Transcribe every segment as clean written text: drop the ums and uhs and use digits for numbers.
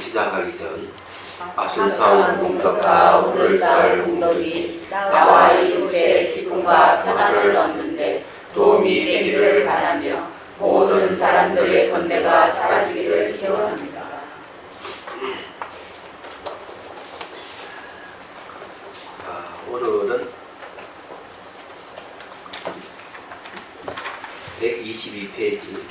시작하기 전 아순상 공덕과 오늘살 공덕이 나와 이웃의 기쁨과 편안을 얻는데 도움이 되기를 바라며 모든 사람들의 번뇌가 사라지기를 기원합니다. 오늘은 122페이지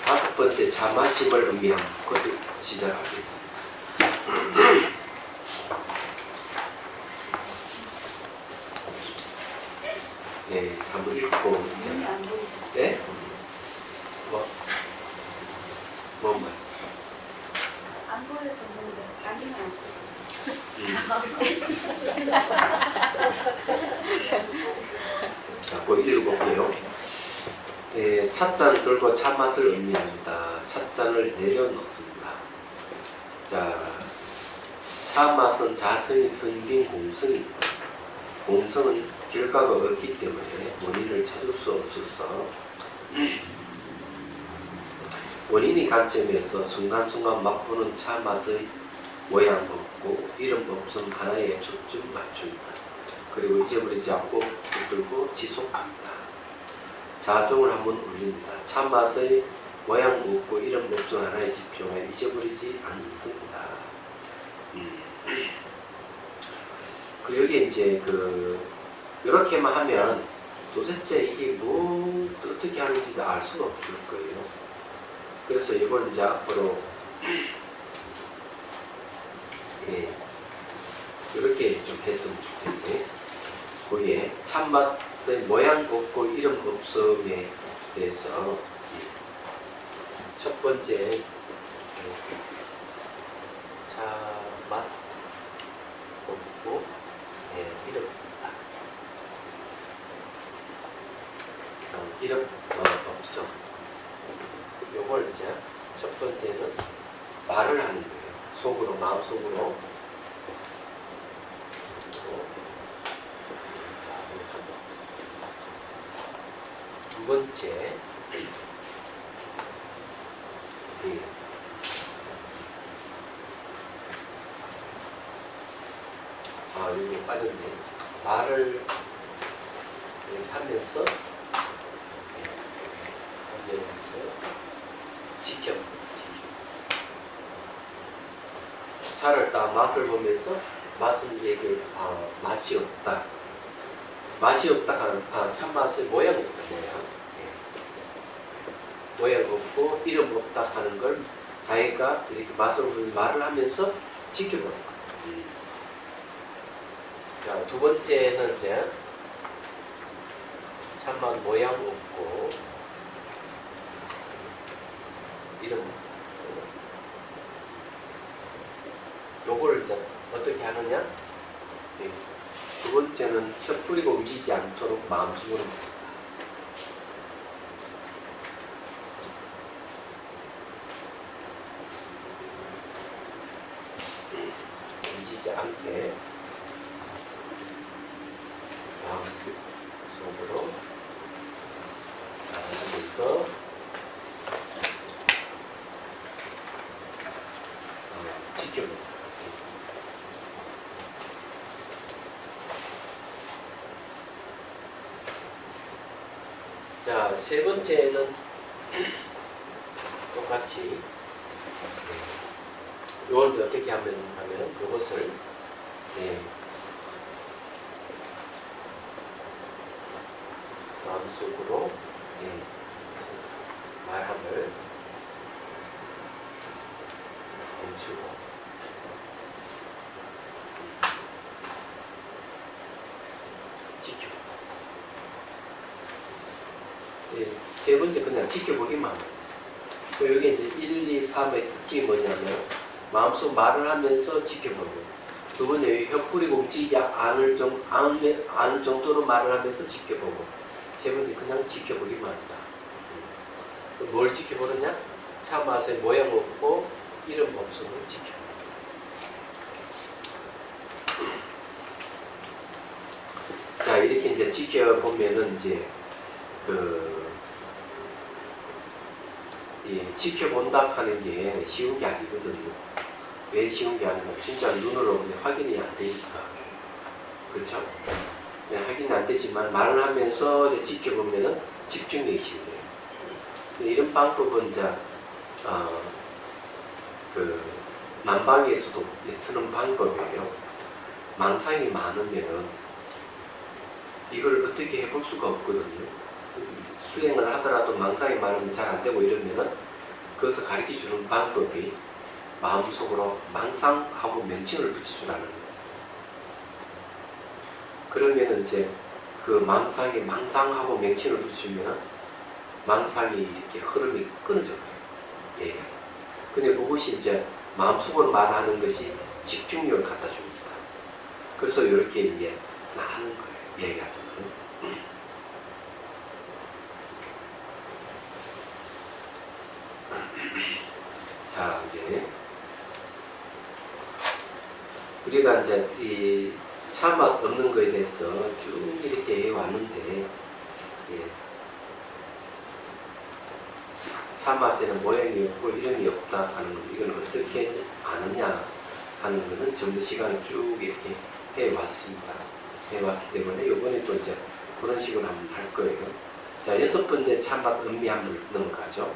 다섯 번째 자마심을 의미한 것을 시작하겠습니다. 네, 한번 읽고 네? 뭔가요? 안 보여서 모르겠어요. 아니면 자, 그 읽어볼게요. 예, 찻잔 들고 차맛을 의미합니다. 찻잔을 내려놓습니다. 자, 차맛은 자성이 생긴 공성입니다. 공성은 결과가 없기 때문에 원인을 찾을 수 없어서 원인의 관점에서 순간순간 맛보는 차맛의 모양 없고 이름 없음 하나에 초점 맞춥니다. 그리고 잊어버리지 않고 붙들고 지속합니다. 자종을 한번 올립니다. 참맛의 모양 없고 이름 없음 하나에 집중하여 잊어버리지 않습니다. 그 여기 이제 이렇게만 하면 도대체 이게 뭐 어떻게 하는지 알 수가 없을 거예요. 그래서 이걸 이제 앞으로 이렇게 좀 했으면 좋겠는데 거기에 참맛의 모양 없고 이름 없음에 대해서 첫 번째 참맛 없고 이름 없다. 이름 없음. 요걸 이제 첫 번째는 말을 하는 거예요. 속으로 마음속으로. 두 번째, 여기 빠졌네. 말을 하면서 지켜. 차를 딱 맛을 보면서 맛은 이제 맛이 없다. 맛이 없다 하는 참맛의 모양이 없다. 모양 없고 이름 없다 하는 걸 자기가 이렇게 맛을 보면서 말을 하면서 지켜보는 거예요. 자, 두 번째는 이제 참맛 모양 없고 이름 없다. 요걸 이제 어떻게 하느냐? 두 번째는 혀 뿌리고 움직이지 않도록 마음속으로 움직이지 않게 마음속으로 하면서 지켜봅니다. 자, 세 번째는 똑같이 이걸 어떻게 하면 이것을 마음속으로 말함을 멈추고 지켜. 세 번째 그냥 지켜보기만 합니다. 여기 이제 1, 2, 3의 특징이 뭐냐면 마음속 말을 하면서 지켜보고 두 번째 혀 뿌리고 움직이지 않을 정도로 말을 하면서 지켜보고 세 번째 그냥 지켜보기만 한다. 뭘 지켜보느냐? 참맛의 모양 없고 이름 없음을 지켜. 자, 이렇게 이제 지켜보면은 이제 지켜본다 하는 게 쉬운 게 아니거든요. 왜 쉬운 게 아니라 진짜 눈으로 확인이 안 되니까. 그렇죠? 네, 확인이 안 되지만 말을 하면서 이제 지켜보면은 집중력이 쉬워요. 이런 방법은 이제 그 난방에서도 쓰는 방법이에요. 망상이 많으면은 이걸 어떻게 해볼 수가 없거든요. 수행을 하더라도 망상이 많으면 잘 안 되고 이러면은 그것을 가르쳐 주는 방법이 마음속으로 망상하고 명칭을 붙여주라는 거예요. 그러면 이제 그 망상에 망상하고 명칭을 붙이면 망상이 이렇게 흐름이 끊어져요. 예. 근데 그것이 이제 마음속으로 말하는 것이 집중력을 갖다 줍니다. 그래서 이렇게 이제 나는 거예요. 얘기하자면. 자, 이제 우리가 이제 이 차맛 없는 거에 대해서 쭉 이렇게 해왔는데, 예. 차맛에는 모양이 없고 이름이 없다 하는 거, 이건 어떻게 아느냐 하는 것은 전부 시간을 쭉 이렇게 해왔습니다. 해왔기 때문에 이번에 또 이제 그런 식으로 한번 할 거예요. 자, 6번째 차맛 음미함을 넘어가죠.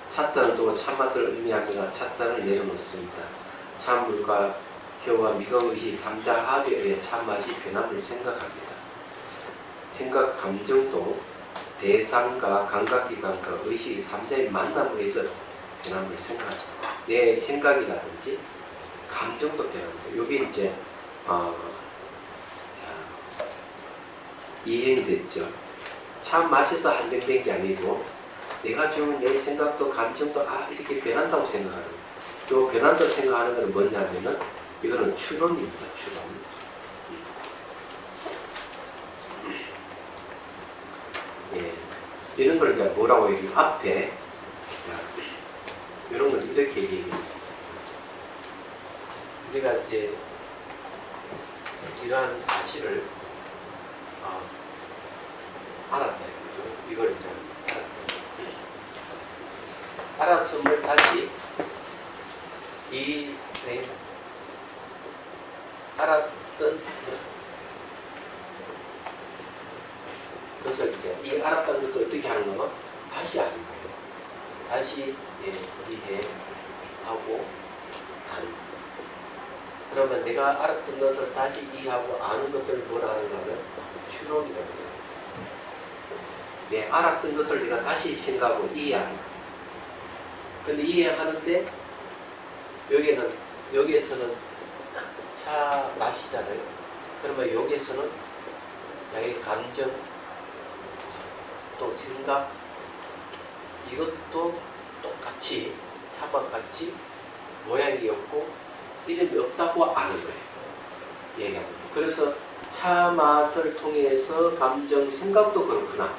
차자는 또 차맛을 음미하다가 차자를 내려놓습니다. 차물과 혀와 미각의 삼자 합에 의해 차맛이 변함을 생각합니다. 생각, 감정도 대상과 감각기관과 의식의 삼자의 만남으로 해서 변함을 생각합니다. 내 생각이라든지 감정도 변합니다. 여기 이제 이행됐죠. 참 맛에서 한정된 게 아니고 내가 주는 내 생각도 감정도 이렇게 변한다고 생각하는 거예요. 이 변한다고 생각하는 건 뭐냐면은 이거는 추론입니다. 추론. 예. 이런 걸 이제 뭐라고 얘기해요? 앞에 이런 걸 이렇게 얘기해요. 우리가 이제 이러한 사실을 알았다 이거죠. 이걸 이제 알았음을 다시 알았던 것을 이제 이 알았던 것을 어떻게 하는 거는 다시 아는 거예요. 다시 이해하고 아는 거예요. 그러면 내가 알았던 것을 다시 이해하고 아는 것을 뭐라 하는가는 추론이라고 해요. 내 알았던 것을 내가 다시 생각하고 이해하는 거예요. 근데 이해하는데 여기에서는 차 맛이잖아요. 그러면 여기에서는 자기 감정 또 생각 이것도 똑같이 차맛 같이 모양이 없고 이름이 없다고 아는 거예요. 얘기하는 거예요. 그래서 차 맛을 통해서 감정 생각도 그렇구나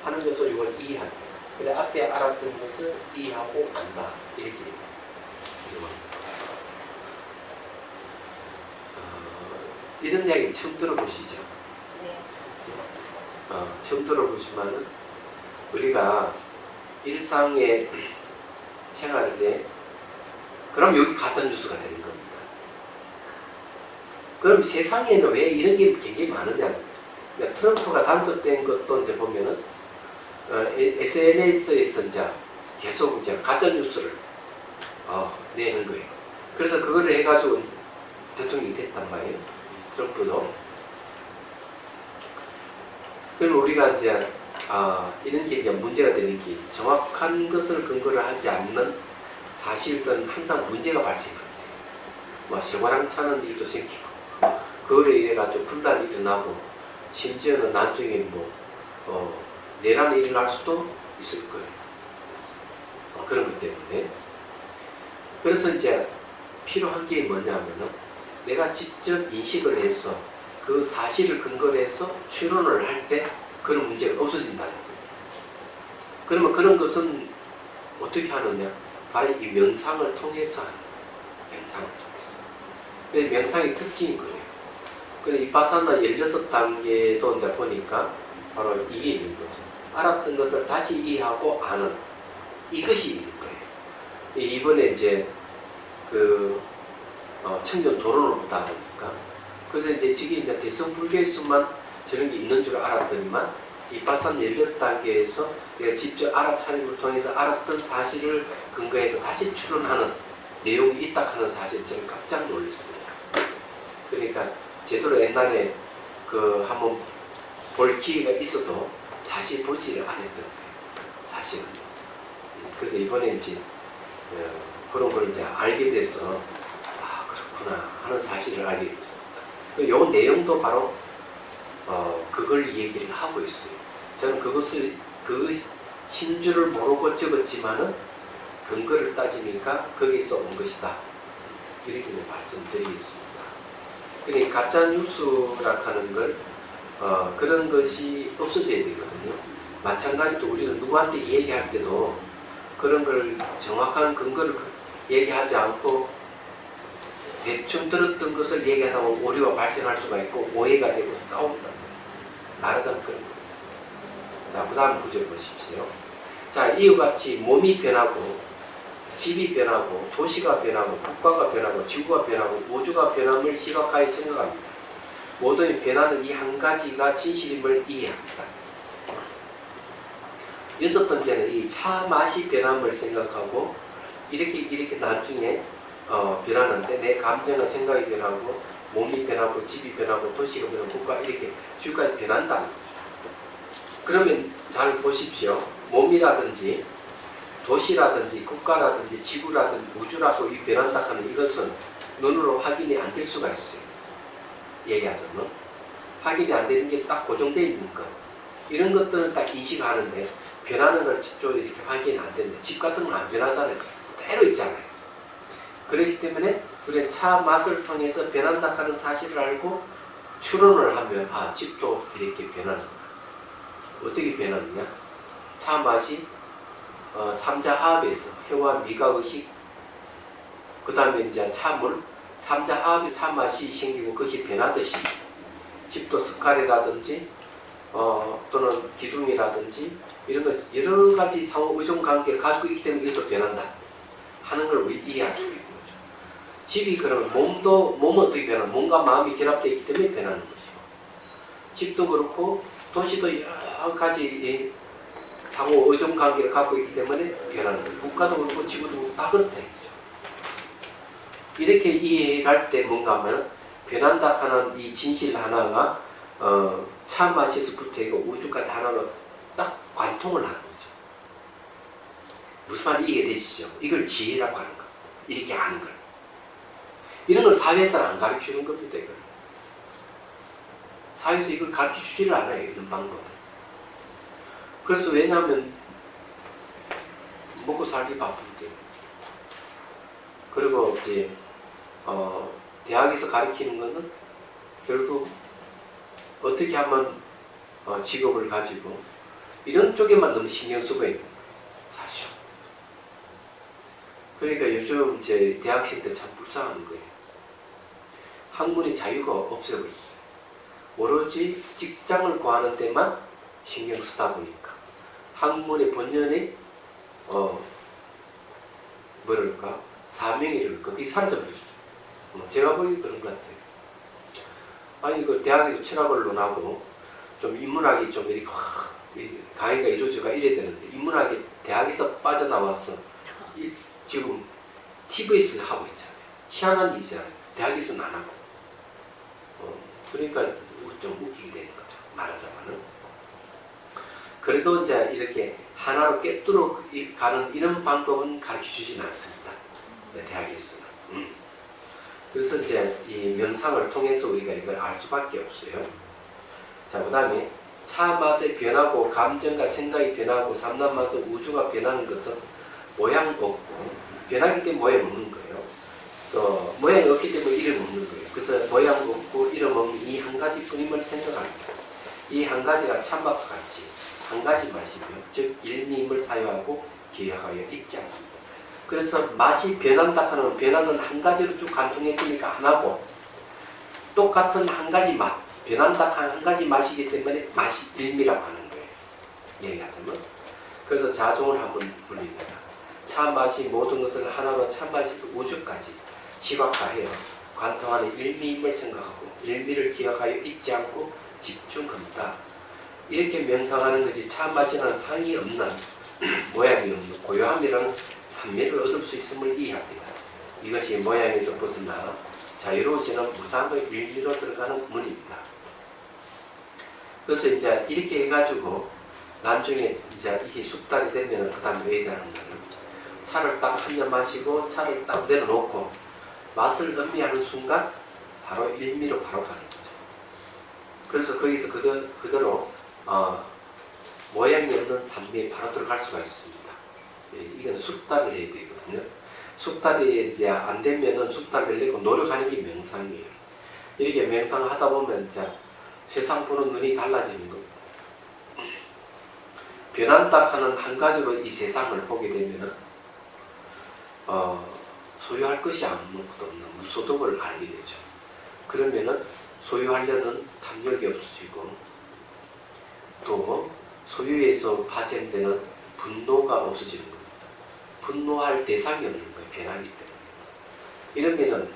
하는 것을 이걸 이해하는 거예요. 근데 앞에 알았던 것을 이해하고 안다 이렇게 이런 이야기 처음 들어보시죠? 네. 처음 들어보시면은 우리가 일상의 생활인데 그럼 여기 가짜뉴스가 되는 겁니다. 그럼 세상에는 왜 이런 게 굉장히 많으냐? 그러니까 트럼프가 단속된 것도 이제 보면은 SNS에서 이제 계속 이제 가짜뉴스를 내는 거예요. 그래서 그거를 해가지고 대통령이 됐단 말이에요. 트럼프도. 그럼 우리가 이제 이런 게 이제 문제가 되는 게 정확한 것을 근거를 하지 않는 사실은 항상 문제가 발생합니다. 뭐 쇠고랑 차는 일도 생기고 그거에 의해 가지고 분란이 일어나고 심지어는 나중에 내란이 일어날 수도 있을 거예요. 그런 것 때문에. 그래서 이제 필요한 게 뭐냐면은 내가 직접 인식을 해서 그 사실을 근거로 해서 추론을 할 때 그런 문제가 없어진다는 거예요. 그러면 그런 것은 어떻게 하느냐? 바로 이 명상을 통해서 하는 거예요. 명상을 통해서. 근데 명상의 특징이 그래요. 근데 이파사나 16단계도 이제 보니까 바로 이게 있는 거죠. 알았던 것을 다시 이해하고 아는 이것이 있는 거예요. 이번에 이제 그 청년 도로를 보다 보니까 그래서 이제 저기 이제 대성 불교에서만 저런 게 있는 줄 알았더니만 이파산 연력 단계에서 내가 직접 알아차림을 통해서 알았던 사실을 근거해서 다시 추론하는 내용이 있다 하는 사실 저는 깜짝 놀랐습니다. 그러니까 제대로 옛날에 그 한번 볼 기회가 있어도 자세히 보지를 안 했던 거예요. 사실은. 그래서 이번에 이제 그런 걸 이제 알게 돼서 아 그렇구나 하는 사실을 알게 됐습니다. 요 내용도 바로 그걸 얘기를 하고 있어요. 저는 그것을 그 신주를 모르고 적었지만은 근거를 따지니까 거기서 온 것이다. 이렇게 말씀드리겠습니다. 그러니까 가짜 뉴스라 하는 걸 그런 것이 없어져야 되거든요. 마찬가지로 우리는 누구한테 얘기할 때도 그런 걸 정확한 근거를 얘기하지 않고 대충 들었던 것을 얘기하다 보면 오류가 발생할 수가 있고 오해가 되고 싸운다. 나르다는 그런 거예요. 자, 그 다음 구절 보십시오. 자, 이와 같이 몸이 변하고 집이 변하고 도시가 변하고 국가가 변하고 지구가 변하고 우주가 변함을 시각하여 생각합니다. 모든 변화는 이 한 가지가 진실임을 이해합니다. 여섯 번째는 이 차 맛이 변함을 생각하고 이렇게 나중에 변하는데 내 감정과 생각이 변하고 몸이 변하고 집이 변하고 도시가 변하고 국가 이렇게 지구까지 변한다. 그러면 잘 보십시오. 몸이라든지 도시라든지 국가라든지 지구라든지 우주라고 이 변한다 하는 이것은 눈으로 확인이 안 될 수가 있어요. 얘기하자면 확인이 안 되는 게 딱 고정되어 있는 것 이런 것들은 딱 인식하는데 변하는 걸 좀 이렇게 확인이 안 되는데 집 같은 건 안 변하잖아요. 그대로 있잖아요. 그렇기 때문에 우리가 차 맛을 통해서 변한다 하는 사실을 알고 추론을 하면 아 집도 이렇게 변하는 어떻게 변하느냐? 차 맛이 삼자화합에서 혀와 미각의식 그 다음에 이제 차물 삼자화합의 차맛이 생기고 그것이 변하듯이 집도 스칼이라든지 또는 기둥이라든지 이런 것 여러 가지 상호 의존 관계를 가지고 있기 때문에 이것도 변한다 하는 걸 이해할 수 있는 거죠. 집이 그러면 몸은 어떻게 변하는 몸과 마음이 결합되어 있기 때문에 변하는 것이고 집도 그렇고 도시도 여러 가지 상호 의존 관계를 갖고 있기 때문에 변하는 거예요. 국가도 그렇고 지구도 그렇고 다 그렇다. 이렇게 이해할 때 뭔가 하면 변한다 하는 이 진실 하나가 차 맛에서부터 이거 우주까지 하나가 딱 관통을 하는 거죠. 무슨 말인지 이해되시죠? 이걸 지혜라고 하는 거. 이렇게 아는 걸. 이런 걸 사회에서는 안 가르치는 겁니다. 이걸. 사회에서 이걸 가르쳐주지를 않아요. 이런 방법을. 그래서 왜냐하면 먹고 살기 바쁜데 그리고 이제 대학에서 가르치는 거는 결국 어떻게 하면 직업을 가지고 이런 쪽에만 너무 신경 쓰고 있는 사실. 그러니까 요즘 이제 대학생들 참 불쌍한 거예요. 학문의 자유가 없어요. 오로지 직장을 구하는 데만 신경 쓰다 보니까 학문의 본연의 뭐랄까 사명이랄까 그게 사라져버렸죠. 제가 보기 그런 것 같아요. 아니 그 대학에서 철학을 논하고 좀 인문학이 좀 이렇게 강의가 이루어져가 이래야 되는데 인문학이 대학에서 빠져나와서 지금 TV에서 하고 있잖아요. 희한한 일이잖아요. 대학에서는 안 하고. 그러니까 좀 웃기게 되는 거죠. 말하자면은. 그래도 이제 이렇게 하나로 꿰뚫어 가는 이런 방법은 가르쳐 주지는 않습니다. 대학에서는. 그래서 이제 이 명상을 통해서 우리가 이걸 알 수밖에 없어요. 자, 그 다음에 차 맛의 변하고 감정과 생각이 변하고 삼남마도 우주가 변하는 것은 모양 없고 변하기 때문에 모양 없는 거예요. 또 모양이 없기 때문에 이름 없는 거예요. 그래서 모양 없고 이름 없는 이 한 가지뿐임을 생각합니다. 이 한 가지가 참맛과 같이 한 가지 맛이며 즉 일미임을 사유하고 기여하여 있지 않습니다. 그래서 맛이 변한다 하는 변하는 한 가지로 쭉 관통했으니까 하나고 똑같은 한 가지 맛 변한다 한 가지 맛이기 때문에 맛이 일미라고 하는 거예요. 얘기하자면 그래서 자종을 한번 불립니다. 참맛이 모든 것을 하나로 참맛이 우주까지 시각화해요. 관통하는 일미임을 생각하고 일미를 기억하여 잊지 않고 집중합니다. 이렇게 명상하는 것이 참맛이라는 상이 없는 모양이 없는 고요함이라는 산미를 얻을 수 있음을 이해합니다. 이것이 모양에서 벗어나 자유로워지는 무상의 일미로 들어가는 문입니다. 그래서 이제 이렇게 해가지고 나중에 이제 이게 숙달이 되면 그 다음 왜 되는 거는 차를 딱 한 잔 마시고 차를 딱 내려놓고 맛을 음미하는 순간 바로 일미로 바로 가는 거죠. 그래서 거기서 그대로 모양이 없는 산미에 바로 들어갈 수가 있습니다. 이건 숙달을 해야 되거든요. 숙달이 이제 안 되면은 숙달되려고 노력하는 게 명상이에요. 이렇게 명상을 하다 보면 이제 세상 보는 눈이 달라지는 거예요. 변한다 하는 한 가지로 이 세상을 보게 되면은 소유할 것이 아무것도 없는 무소득을 알게 되죠. 그러면은 소유하려는 탐욕이 없어지고 또 소유에서 발생되는 분노가 없어지는 겁니다. 분노할 대상이 없는 거예요. 변하기 때문에. 이러면은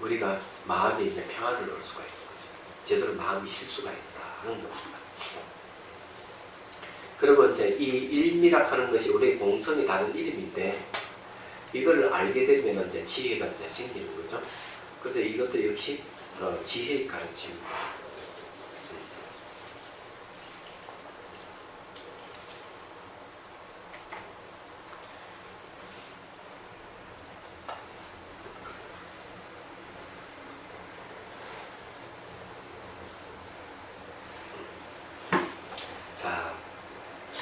우리가 마음에 이제 평안을 얻을 수가 있는 거죠. 제대로 마음이 쉴 수가 있다는 겁니다. 그리고 이제 이 일미락 하는 것이 우리의 공성이 다른 이름인데 이걸 알게 되면 이제 지혜가 이제 생기는 거죠. 그래서 이것도 역시 지혜의 가르침입니다. 자,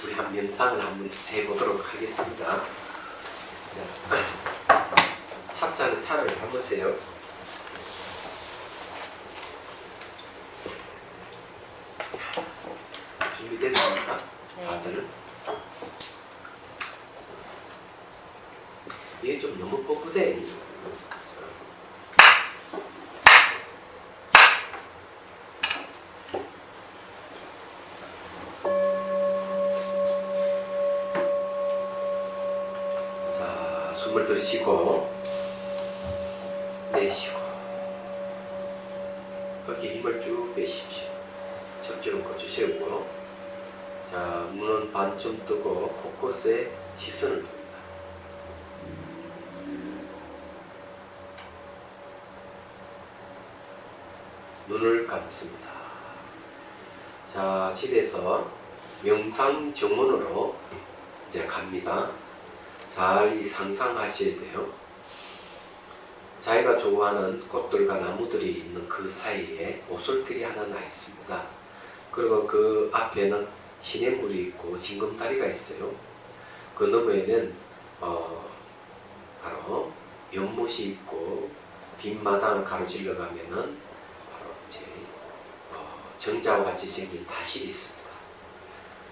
우리 한 명상을 한번 해보도록 하겠습니다. 자, 착자는 차를 담으세요. 준비됐습니까? 다들? 이게 좀 너무 뻣뻣해. 자, 숨을 들이쉬고 내쉬고 어깨 힘을 쭉 빼십시오. 척추는 거쳐 세우고 자, 눈은 반쯤 뜨고 곳곳에 시선을 둡니다. 눈을 감습니다. 자, 집에서 명상 정원으로 이제 갑니다. 잘 상상하셔야 돼요. 자기가 좋아하는 꽃들과 나무들이 있는 그 사이에 오솔길이 하나 나 있습니다. 그리고 그 앞에는 시냇물이 있고 징검다리가 있어요. 그 너머에는 바로 연못이 있고 빈 마당을 가로질러 가면은 바로 이제 정자와 같이 생긴 다실이 있습니다.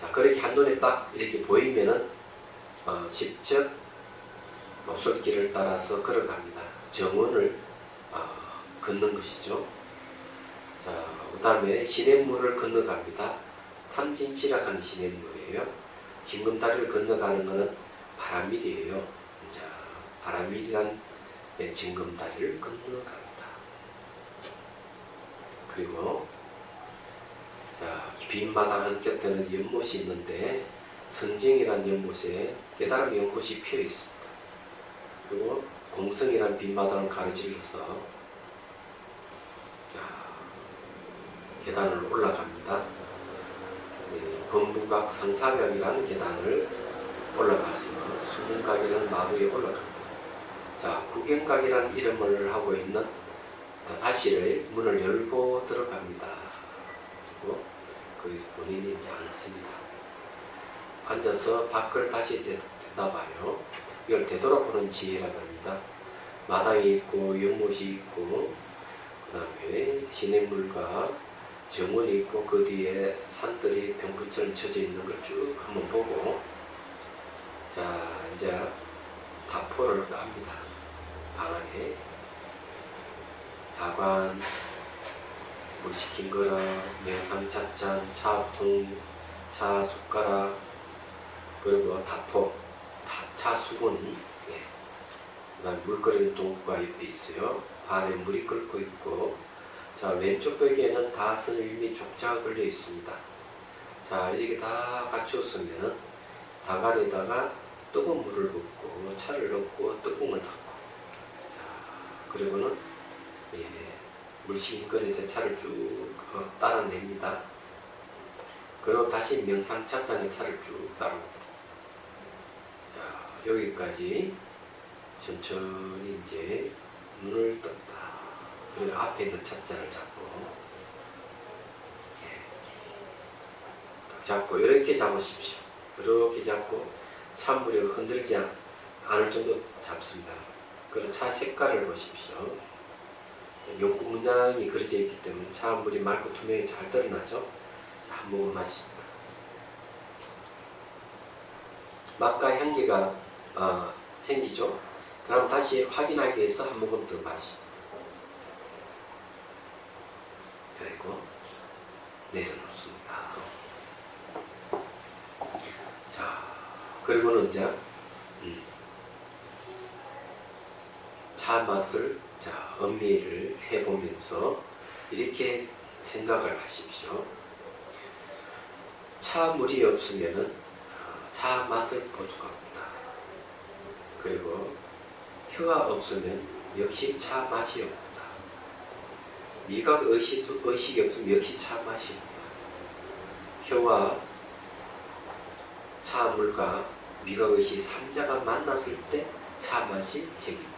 자, 그렇게 한눈에 딱 이렇게 보이면은 직접 오솔길을 따라서 걸어갑니다. 정원을 걷는 것이죠. 자, 그 다음에 시냇물을 건너갑니다. 탐진치락하는 시냇물이에요. 징검다리를 건너가는 것은 바람일이에요. 자, 바람일이란 징검다리를 건너갑니다. 그리고 자, 빈 마당 한곁에는 연못이 있는데 선정이라는 연못에 깨달음의 연꽃이 피어 있습니다. 그리고 공성이라는 빈 마당을 가로질러서 계단을 올라갑니다. 범부각 상사각이라는 계단을 올라가서 수문각이라는 마루에 올라갑니다. 자, 구경각이라는 이름을 하고 있는 다시를 문을 열고 들어갑니다. 그리고 거기서 본인이 이제 앉습니다. 앉아서 밖을 다시 내다봐요. 이걸 되돌아보는 지혜라고 합니다. 마당이 있고 연못이 있고 그 다음에 시냇물과 정원이 있고 그 뒤에 산들이 병구처럼 쳐져 있는 걸 쭉 한번 보고 자, 이제 다포를 깝니다. 방 안에 다관, 물 식힌 거라, 명상 찻잔, 차통, 차 숟가락, 그리고 다포, 차수분, 예. 그다음 물 끓이는 동구가 옆에 있어요. 발에 물이 끓고 있고, 자 왼쪽 벽에는 다선 일미 족자가 걸려 있습니다. 자 이게 다 갖추었으면 다갈에다가 뜨거운 물을 붓고 차를 넣고 뚜껑을 닫고, 자, 그리고는 예, 물식인 끓여서 차를 쭉 따라냅니다. 그리고 다시 명상찻잔에 차를 쭉 따르고, 자 여기까지 천천히 이제 눈을 떴다. 그리고 앞에 있는 찻잔을 잡고, 예, 딱 잡고 이렇게 잡으십시오. 이렇게 잡고 찬물이 흔들지 않을 정도 잡습니다. 그리고 차 색깔을 보십시오. 용구 문양이 그려져 있기 때문에 찬물이 맑고 투명히 잘 드러나죠. 한 모금 마십니다. 맛과 향기가 생기죠. 그럼 다시 확인하기 위해서 한 모금 더 마십니다. 그리고 내려놓습니다. 자, 그리고는 이제 차 맛을 음미를 해보면서 이렇게 생각을 하십시오. 차 물이 없으면은 차 맛을 볼 수가 없다. 그리고 혀가 없으면 역시 차 맛이 없다. 미각 의식이 없으면 역시 차 맛이 없다. 혀와 차물과 미각 의식 3자가 만났을 때 차 맛이 생긴다.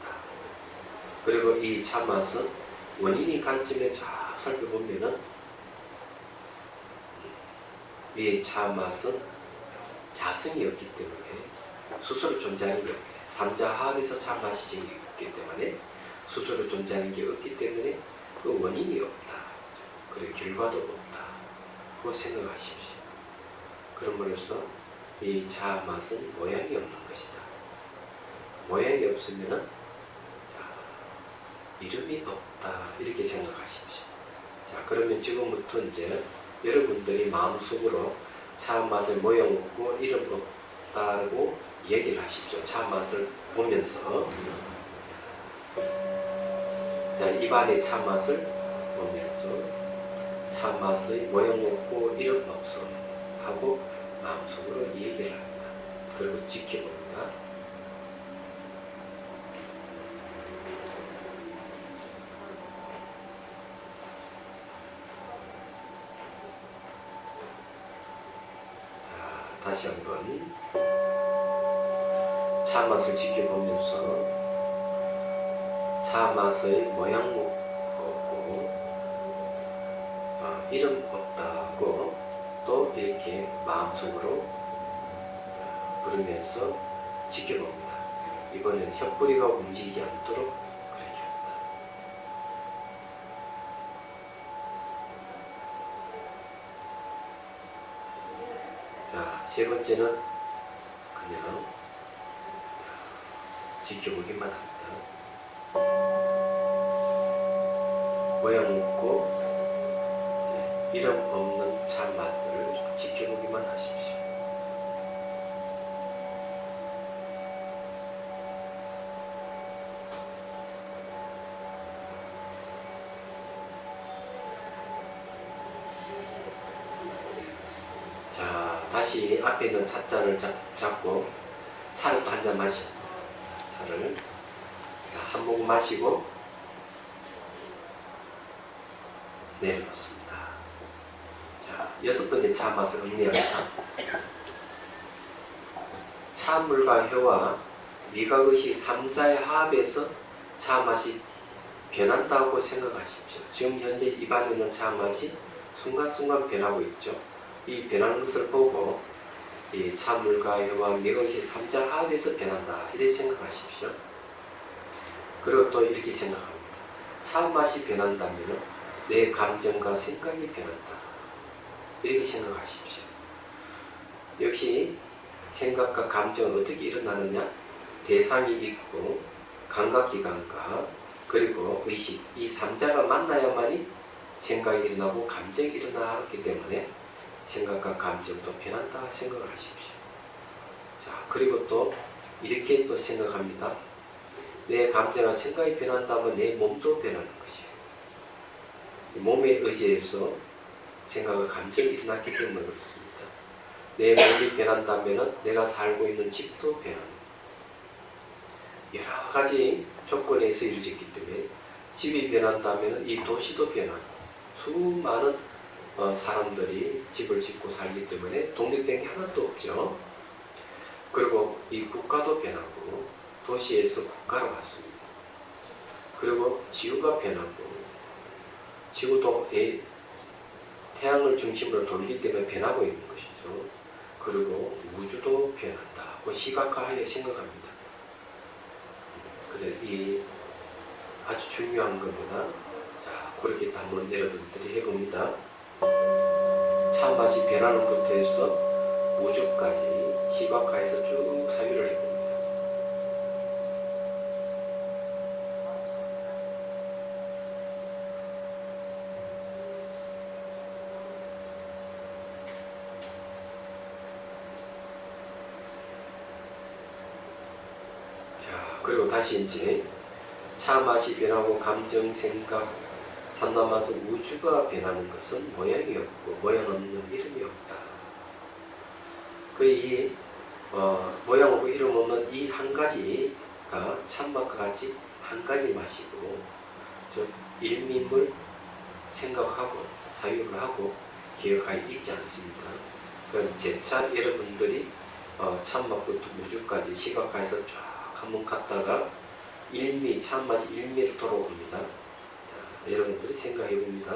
그리고 이 차 맛은 원인이 관점에 잘 살펴보면은 이 차 맛은 자성이 없기 때문에 스스로 존재하는 게 없다. 3자 합에서 차 맛이 생기기 때문에 스스로 존재하는 게 없기 때문에 그 원인이 없다. 그리고 결과도 없다. 그거 생각하십시오. 그럼으로써 이 차 맛은 모양이 없는 것이다. 모양이 없으면은 이름이 없다. 이렇게 생각하십시오. 자, 그러면 지금부터 이제 여러분들이 마음속으로 차 맛을 모양 없고 이름 없다고 얘기를 하십시오. 차 맛을 보면서. 자, 입안의 차 맛을 보면서 차 맛의 모양 없고 이름 없음 하고 마음속으로 얘기를 합니다. 그리고 지켜봅니다. 자, 다시 한번 차 맛을 지켜보면서 차 맛의 모양 없고 이름 없다고 또 이렇게 마음속으로 부르면서 지켜봅니다. 이번엔 혀뿌리가 움직이지 않도록 그렇게 합니다. 자, 세 번째는 그냥 지켜보기만 합니다. 모양 없고 이름 없는 차 맛을 지켜보기만 하십시오. 자, 다시 앞에 있는 찻잔을 잡고 차를 또 한 잔 마시고, 차를 한 모금 마시고 내려놓습니다. 자, 여섯 번째 차 맛을 음미합니다. 차물과 혀와 미각의식 3자의 합에서 차 맛이 변한다고 생각하십시오. 지금 현재 입안에 있는 차 맛이 순간순간 변하고 있죠. 이 변하는 것을 보고 이 차물과 혀와 미각의식 3자 합에서 변한다. 이렇게 생각하십시오. 그리고 또 이렇게 생각합니다. 차 맛이 변한다면 내 감정과 생각이 변한다. 이렇게 생각하십시오. 역시 생각과 감정은 어떻게 일어나느냐? 대상이 있고 감각기관과 그리고 의식 이 3자가 만나야만이 생각이 일어나고 감정이 일어나기 때문에 생각과 감정도 변한다 생각을 하십시오. 자, 그리고 또 이렇게 또 생각합니다. 내 감정과 생각이 변한다면 내 몸도 변하는 것이에요. 몸에 의지해서 생각과 감정이 일어났기 때문에 그렇습니다. 내 몸이 변한다면 내가 살고 있는 집도 변합니다. 여러 가지 조건에서 이루어졌기 때문에 집이 변한다면 이 도시도 변하고 수많은 사람들이 집을 짓고 살기 때문에 독립된 게 하나도 없죠. 그리고 이 국가도 변하고 도시에서 국가로 갔습니다. 그리고 지구가 변하고 지구도 태양을 중심으로 돌기 때문에 변하고 있는 것이죠. 그리고 우주도 변한다고 시각화하여 생각합니다. 그래 이 아주 중요한 것보다 자 그렇게 한번 여러분들이 해봅니다. 찬맛이 변하는 것부터 해서 우주까지 시각화해서 쭉 사유를 해봅니다. 자 그리고 다시 이제 차 맛이 변하고 감정, 생각, 산나마서 우주가 변하는 것은 모양이 없고 모양 없는 이름이 없다. 이 모양 없고 이름 없는 이 한 가지가 참맛과 같이 한 가지 맛이고 즉 일밈을 생각하고 사유를 하고 기억하여 있지 않습니까? 그럼 재차 여러분들이 참맛부터 우주까지 시각화해서 쫙 한번 갔다가 일미, 참맛이 일미로 돌아옵니다. 자, 여러분들이 생각해 봅니다.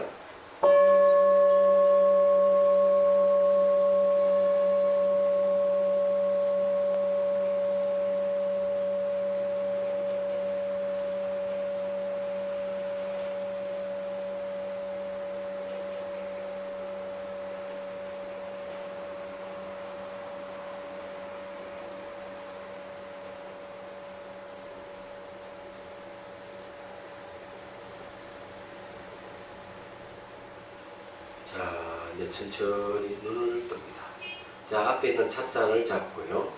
자, 이제 천천히 눈을 뜹니다. 자, 앞에 있는 찻잔을 잡고요.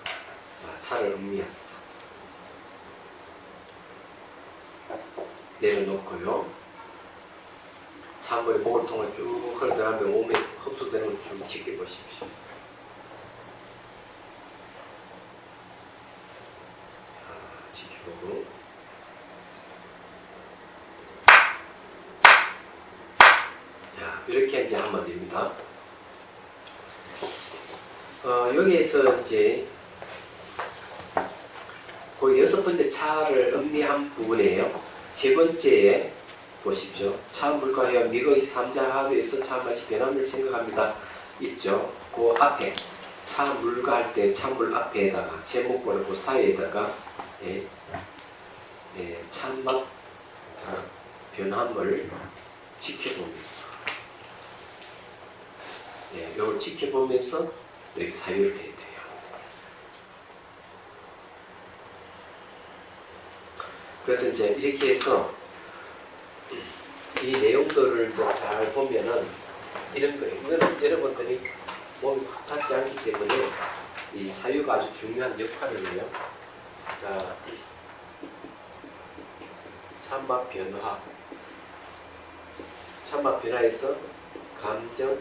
자, 차를 음미합니다. 내려놓고요. 찬물이 목을 통해 쭉 흘러들어가면 몸에 흡수되는 걸 좀 지켜보십시오. 자, 지켜보고. 이렇게 이제 하면 됩니다. 여기에서 이제 그 6번째 차를 음미한 부분이에요. 세 번째에 보십시오. 차 물과 해와 미각이 삼자합에서 차 맛이 변함을 생각합니다. 있죠. 그 앞에 차 물과 할 때 찬물 앞에다가 제목보다 그 사이에다가 찬맛 변함을 지켜봅니다. 이걸 지켜보면서 이렇게 사유를 해야 돼요. 그래서 이제 이렇게 해서 이 내용들을 이제 잘 보면은 이런 거예요. 이거는 여러분들이 몸이 확 닿지 않기 때문에 이 사유가 아주 중요한 역할을 해요. 자, 참맛 변화. 참맛 변화에서 감정,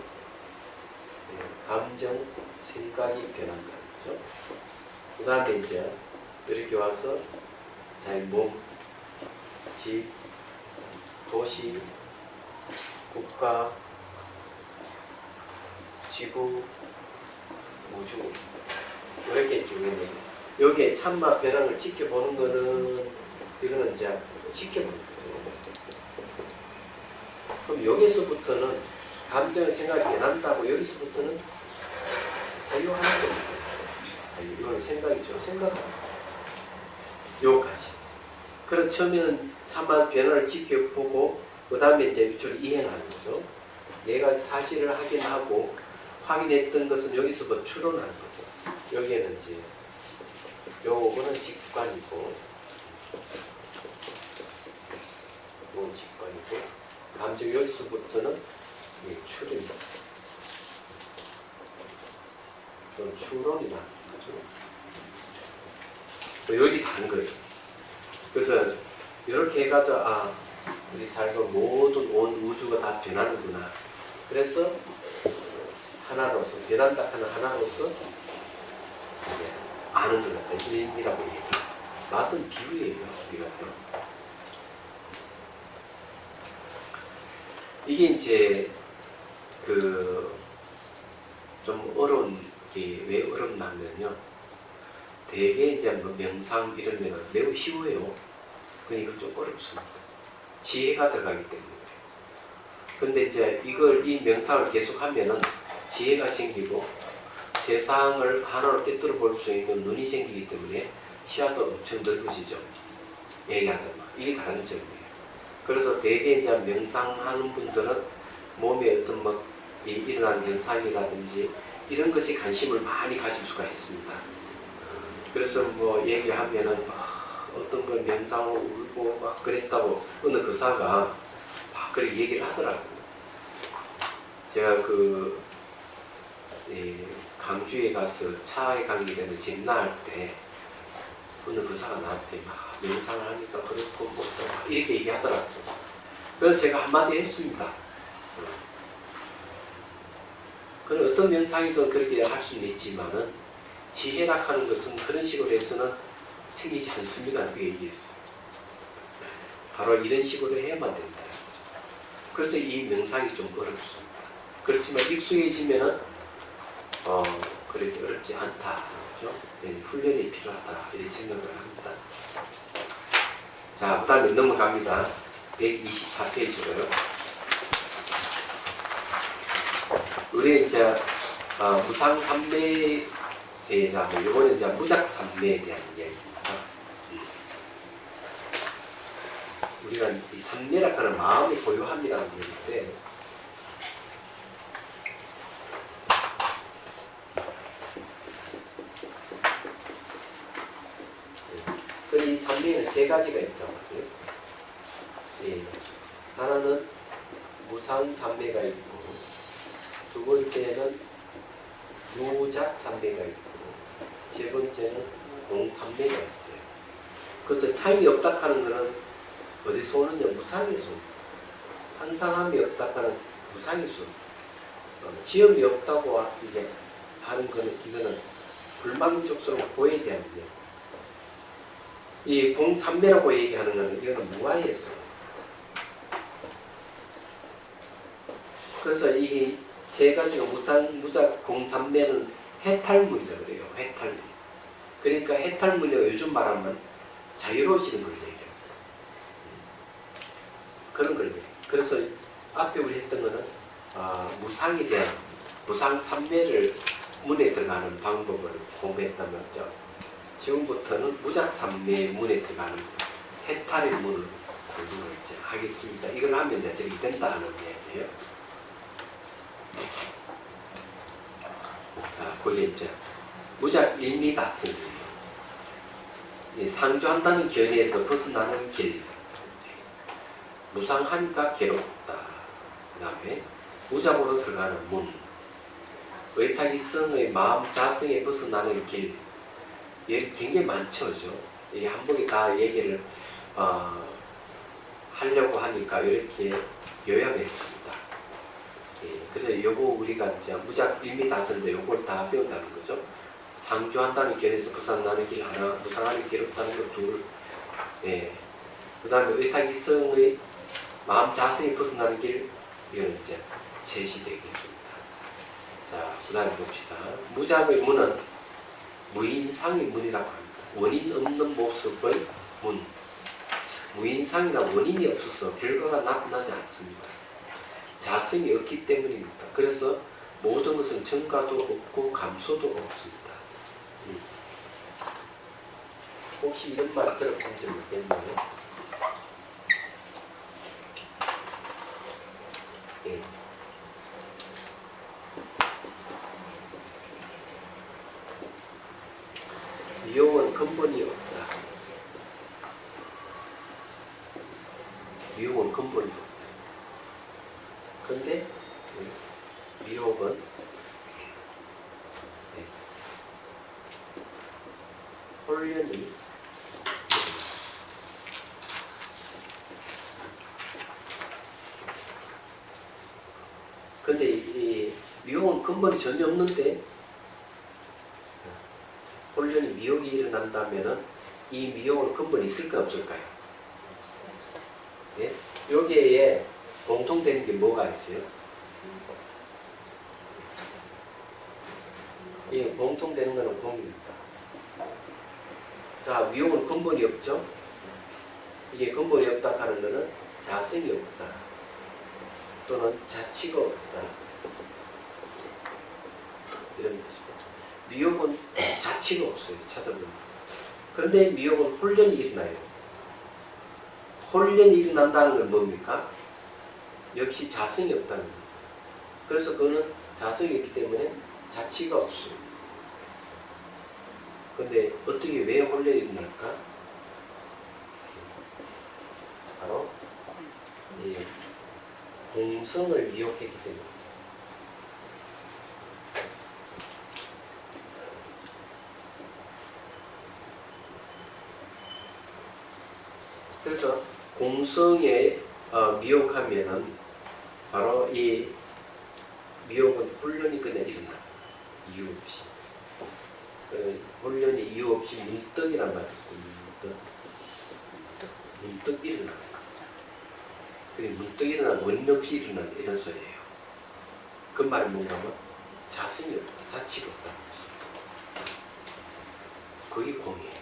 생각이 변한다는 거죠. 그 다음에 이제 이렇게 와서 자기 몸, 집, 도시, 국가, 지구, 우주 이렇게 쭉 있는 여기에 참맛 변화를 지켜보는 거는 이거는 이제 지켜보는 거죠. 그럼 여기서부터는 감정, 생각이 변한다고 여기서부터는 사유하는 겁니다. 이건 생각이죠. 생각하는 요까지. 그래서 처음에는 참맛 변화를 지켜보고 그 다음에 이제 유추를 이행하는 거죠. 내가 사실을 확인하고 확인했던 것은 여기서부터 추론하는 거죠. 여기에는 이제 요거는 직관이고 요건 직관이고 감정 여기서부터는 추론입니다. 좀 추론이라 여기 다른 거예요. 그래서 이렇게 해가지고 우리 살고 모든 온 우주가 다 변하는구나. 그래서 하나로서 변한다 하는 하나로서 이제 아는 것 같아요. 힘이라고 얘기해요. 맛은 비유예요. 우리가 이게 이제 좀 어려운 게 왜 어렵냐면요. 대개 이제 뭐 명상 이러면 매우 쉬워요. 근데 이건 좀 어렵습니다. 지혜가 들어가기 때문에. 근데 이제 이 명상을 계속하면은 지혜가 생기고 세상을 하나로 꿰뚫어 볼 수 있는 눈이 생기기 때문에 시야도 엄청 넓어지죠. 얘기하자면 이게 다른 점이에요. 그래서 대개 이제 명상하는 분들은 몸에 어떤 일어나는 현상이라든지 이런 것에 관심을 많이 가질 수가 있습니다. 그래서 뭐 얘기하면은 어떤 걸 명상을 울고 막 그랬다고 어느 교사가 막 그렇게 얘기를 하더라고요. 제가 강주에 가서 차에 강의되는 진나할 때 어느 교사가 나한테 막 명상을 하니까 그렇고 뭐 이렇게 얘기하더라고요. 그래서 제가 한마디 했습니다. 그런 어떤 명상이든 그렇게 할 수는 있지만은 지혜락하는 것은 그런 식으로 해서는 생기지 않습니다. 그게 얘기했어요. 바로 이런 식으로 해야만 된다. 그래서 이 명상이 좀 어렵습니다. 그렇지만 익숙해지면은 그렇게 어렵지 않다. 그렇죠? 네, 훈련이 필요하다. 이렇게 생각을 합니다. 자, 그 다음에 넘어갑니다. 124페이지로요. 우리 이제 무상삼매에 대해서 이거는 이제 무작삼매에 대한 이야기입니다. 우리가 이 삼매라고 하는 마음의 고요함이라는 얘기인데 이 삼매에는 세 가지가 있단 말이에요. 예. 하나는 무상삼매가 있고 두 번째는 무작삼매가 있고 세 번째는 공삼매가 있어요. 그래서 삶이 없다 하는 것은 어디서 오느냐? 무상에서 항상함이 없다 하는 무상에서 지음이 없다고 이제 하는 거는 이거는 불만족스러운 고에 대한 문제. 이 공삼매라고 얘기하는 것은 이거는 무아에서. 그래서 이 세 가지가 무작, 공삼매는 해탈문이라고 그래요. 해탈문. 그러니까 해탈문이라고 요즘 말하면 자유로워지는 걸 얘기해요. 그런 걸 얘기해요. 그래서 앞에 우리 했던 거는 무상에 대한 무상삼매를 문에 들어가는 방법을 공부했다면 지금부터는 무작삼매 문에 들어가는 해탈의 문을 공부를 이제 하겠습니다. 이걸 하면 이제 저렇게 된다는 얘기예요. 그게 이제 무작 일미다승이에요. 상주한다는 견해에서 벗어나는 길. 무상하니까 괴롭다. 그 다음에 무작으로 들어가는 문. 의탁이성의 마음 자성에 벗어나는 길. 얘기 굉장히 많죠. 이 한복에 다 얘기를 하려고 하니까 이렇게 요약했습니다. 예, 그래서 요거 우리가 이제 무작 일미다선인데 요걸 다 배운다는 거죠. 상주한다는 길에서 벗어나는 길 하나, 무상하니 괴롭다는 것 둘. 예. 그 다음에 의탁이성의 마음 자성이 벗어나는 길, 이건 이제 셋이 되겠습니다. 자, 그 다음에 봅시다. 무작의 문은 무인상의 문이라고 합니다. 원인 없는 모습의 문. 무인상이나 원인이 없어서 결과가 나타나지 않습니다. 자성이 없기 때문입니다. 그래서 모든 것은 증가도 없고 감소도 없습니다. 혹시 이런 말 들어본 적 있겠나요? 예. 미혹은 근본이 없다. 미혹은 근본이 없다. 그런데 미혹은 홀련이 근데 이 미혹은 근본이 전혀 없는데 홀련이 미혹이 일어난다면은 이 미혹은 근본이 있을까 없을까요? 예? 여기에 공통되는 게 뭐가 있어요? 예, 공통되는 거는 공입니다. 자, 미혹은 근본이 없죠? 이게 근본이 없다 하는 거는 자성이 없다. 또는 자치가 없다. 이런 뜻입니다. 미혹은 자치가 없어요. 찾아보면. 그런데 미혹은 혼련이 일어나요. 혼련이 일어난다는 건 뭡니까? 역시 자성이 없다는 겁니다. 그래서 그거는 자성이 있기 때문에 자치가 없어요. 근데 어떻게 왜 혼련이 일어날까? 바로 이 공성을 미혹했기 때문에. 그래서 공성에 미혹하면은 바로 이 미혹은 혼련이 그냥 일어나. 이유 없이. 혼련이 이유 없이 문득이란 말이 있어요. 문득 일어나. 문득 일어나 원인 없이 일어나는 이런 소리예요. 그 말이 뭔가 하면 자성이 없다. 자치가 없다는 것이에요. 그게 공이에요.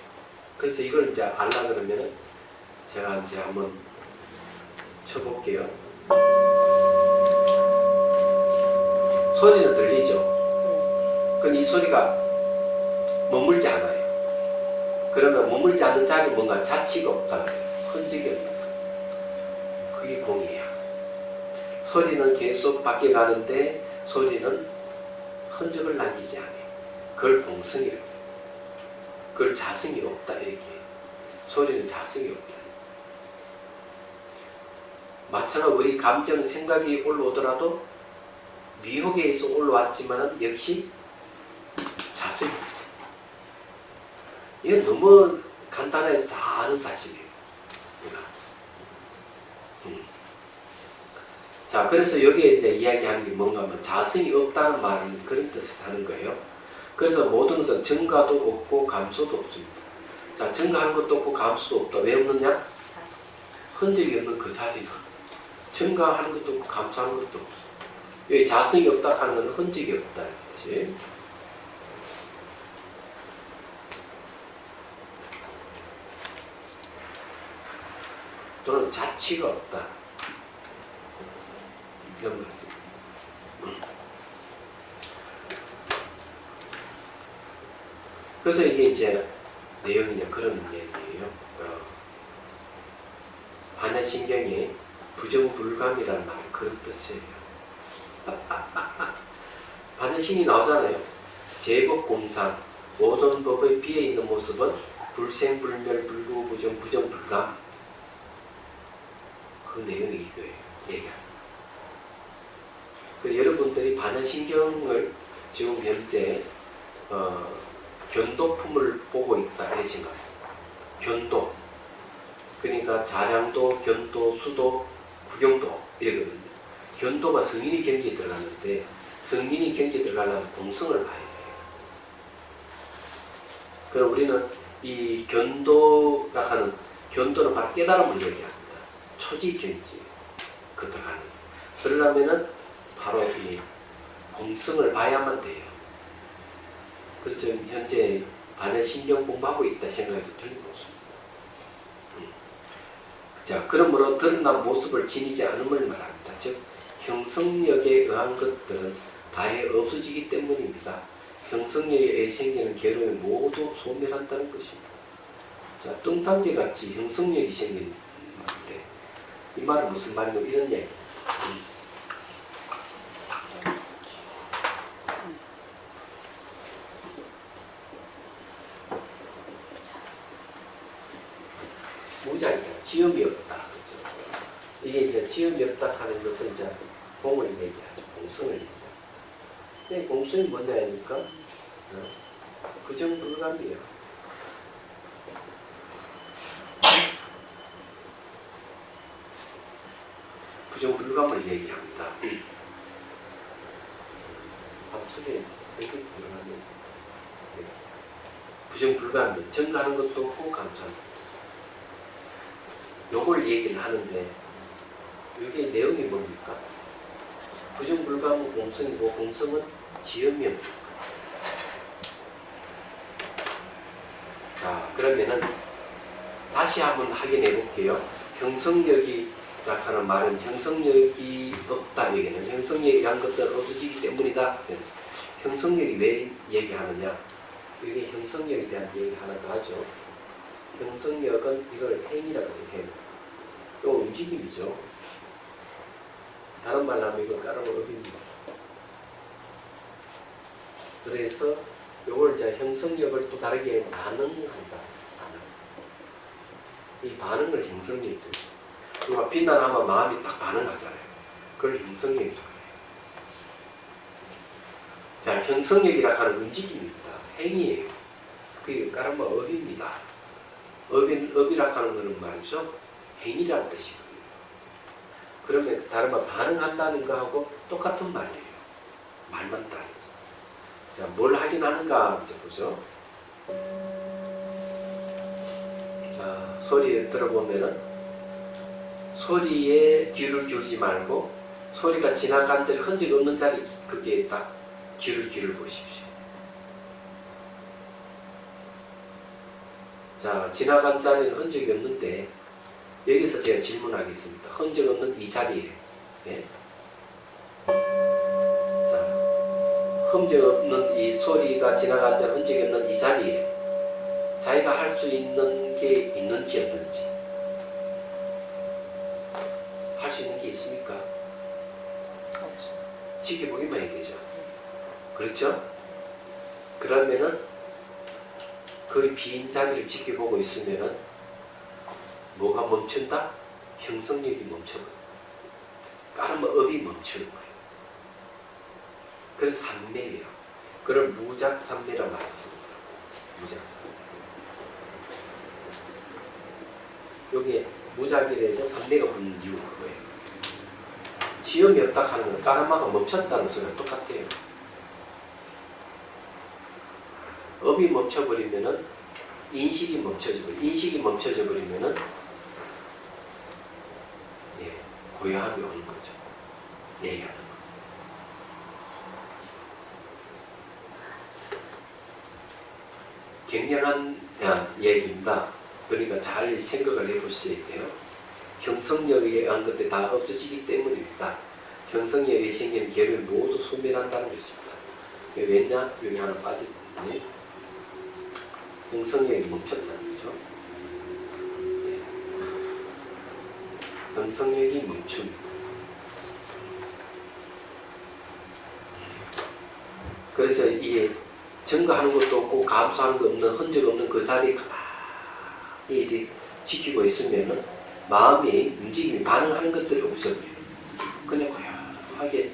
그래서 이걸 이제 알라 그러면은 제가 이제 한번 쳐볼게요. 소리는 들리죠? 근데 이 소리가 머물지 않아요. 그러면 머물지 않는 자리에 뭔가 자치가 없다. 흔적이 없다. 그게 공이에요. 소리는 계속 밖에 가는데 소리는 흔적을 남기지 않아요. 그걸 공성이라고 해요. 그걸 자성이 없다 이렇게 해요. 소리는 자성이 없다. 마찬가지로 우리 감정, 생각이 올라오더라도 미혹에 의해서 올라왔지만 역시 자성이 없어요. 이건 너무 간단하게 잘 아는 사실이에요. 자, 그래서 여기에 이제 이야기하는 게 뭔가 하면 자성이 없다는 말은 그런 뜻에서 하는 거예요. 그래서 모든 것은 증가도 없고 감소도 없습니다. 자, 증가하는 것도 없고 감소도 없다. 왜 없느냐? 흔적이 없는 그 자리로. 증가하는 것도 없고 감소하는 것도 없어. 여기 자성이 없다 하는 건 흔적이 없다. 그렇지? 또는 자치가 없다. 이런 말씀. 그래서 이게 이제 내용이 그런 얘기예요. 반야신경에 부정불감이라는 말은 그런 뜻이에요. 반야신경이 나오잖아요. 제법공상 모든 법의 비어있는 모습은 불생불멸 불구부정 부정불감. 그 내용이 이거예요. 얘기하는. 여러분들이 반야신경을 지금 현재 견도품을 보고 있다 이 생각. 견도. 그러니까 자량도, 견도, 수도, 구경도 이러거든요. 견도가 성인이 경기에 들어가는데 성인이 경기에 들어가려면 공성을 봐야 돼요. 그럼 우리는 이 견도라 하는 견도는 바로 깨달음을 얘기합니다. 초지 경지 그 들어가는. 그러려면은 바로 이 공성을 봐야만 돼요. 그래서 현재 반야신경 공부하고 있다 생각해도 틀림없습니다. 자, 그러므로 드러난 모습을 지니지 않음을 말합니다. 즉, 형성력에 의한 것들은 다해 없어지기 때문입니다. 형성력에 의해 생기는 괴로움이 모두 소멸한다는 것입니다. 자, 뚱탕지 같이 형성력이 생기는데 이 말은 무슨 말이냐 이런 얘기. 무장이다. 지음이 없다. 그렇죠? 이게 이제 지음이 없다 하는 것은 이제 공을 얘기하죠. 공성을 얘기하죠. 근데 공성이 뭐냐 하니까 부정불감이에요. 부정불감을 얘기합니다. 앞쪽에 여기 들어가면 부정불감이 증가하는 것도 없고 감소하는 것도 없고 요걸 얘기를 하는데 이게 내용이 뭡니까? 부정불감은 공성이고 공성은 지음이었습니다. 자, 그러면은 다시 한번 확인해 볼게요. 형성력이라 하는 말은 형성력이 없다 얘기는 형성력이 한 것들은 없어지기 때문이다. 형성력이 왜 얘기하느냐? 이게 형성력에 대한 얘기 하나 더 하죠. 형성력은 이걸 행이라고 해요. 이 움직임이죠. 다른 말로 하면 이거 까르마 업입니다. 그래서 이걸 이제 형성력을 또 다르게 반응한다. 이 반응을 형성력이라고 해요. 누가 비난하면 마음이 딱 반응하잖아요. 그걸 형성력이라고 해요. 자, 형성력이라고 하는 움직임입니다. 행위예요. 그게 까르마 업입니다. 업이라고 하는 것은 말이죠. 행위라는 뜻이거든요. 그러면 다른 말 반응한다는 거하고 똑같은 말이에요. 말만 다르죠. 자, 뭘 하긴 하는가 이제 보죠. 자, 소리 들어보면은 소리에 귀를 기울이지 말고 소리가 지나간 적 흔적 없는 자리 거기에 딱 귀를 보십시오. 자, 지나간 자리는 흔적이 없는데 여기서 제가 질문하겠습니다. 흔적 없는 이 자리에 네? 자, 흔적 없는 이 소리가 지나간 자리 흔적이 없는 이 자리에 자기가 할 수 있는 게 있는지 없는지 할 수 있는 게 있습니까? 지켜보기만 해야 되죠. 그렇죠? 그러면은 그 빈 자리를 지켜보고 있으면은 뭐가 멈춘다? 형성력이 멈춰버려. 까르마 업이 멈추는 거예요. 그래서 삼매예요. 그걸 무작삼매라고 말했습니다. 무작삼매. 여기에 무작이라서 삼매가 붙는 이유가 그거예요. 지음이 없다 하는 건 까르마가 멈췄다는 소리가 똑같아요. 업이 멈춰버리면은 인식이 멈춰져 버리면은 예, 고요함이 오는 거죠. 얘기하자면. 굉장한 얘기입니다. 그러니까 잘 생각을 해보셔야 돼요. 형성력에 의한 것들이 다 없어지기 때문입니다. 형성력에 생기는 계를 모두 소멸한다는 것입니다. 왜냐? 여기 하나 빠졌네. 형성력이 멈췄다는 거죠. 형성력이 멈춤. 그래서 이 증가하는 것도 없고 감소하는 거 없는 흔적 없는 그 자리에 가만히 지키고 있으면은 마음이 움직임이 반응하는 것들이 없어요. 그냥 고요하게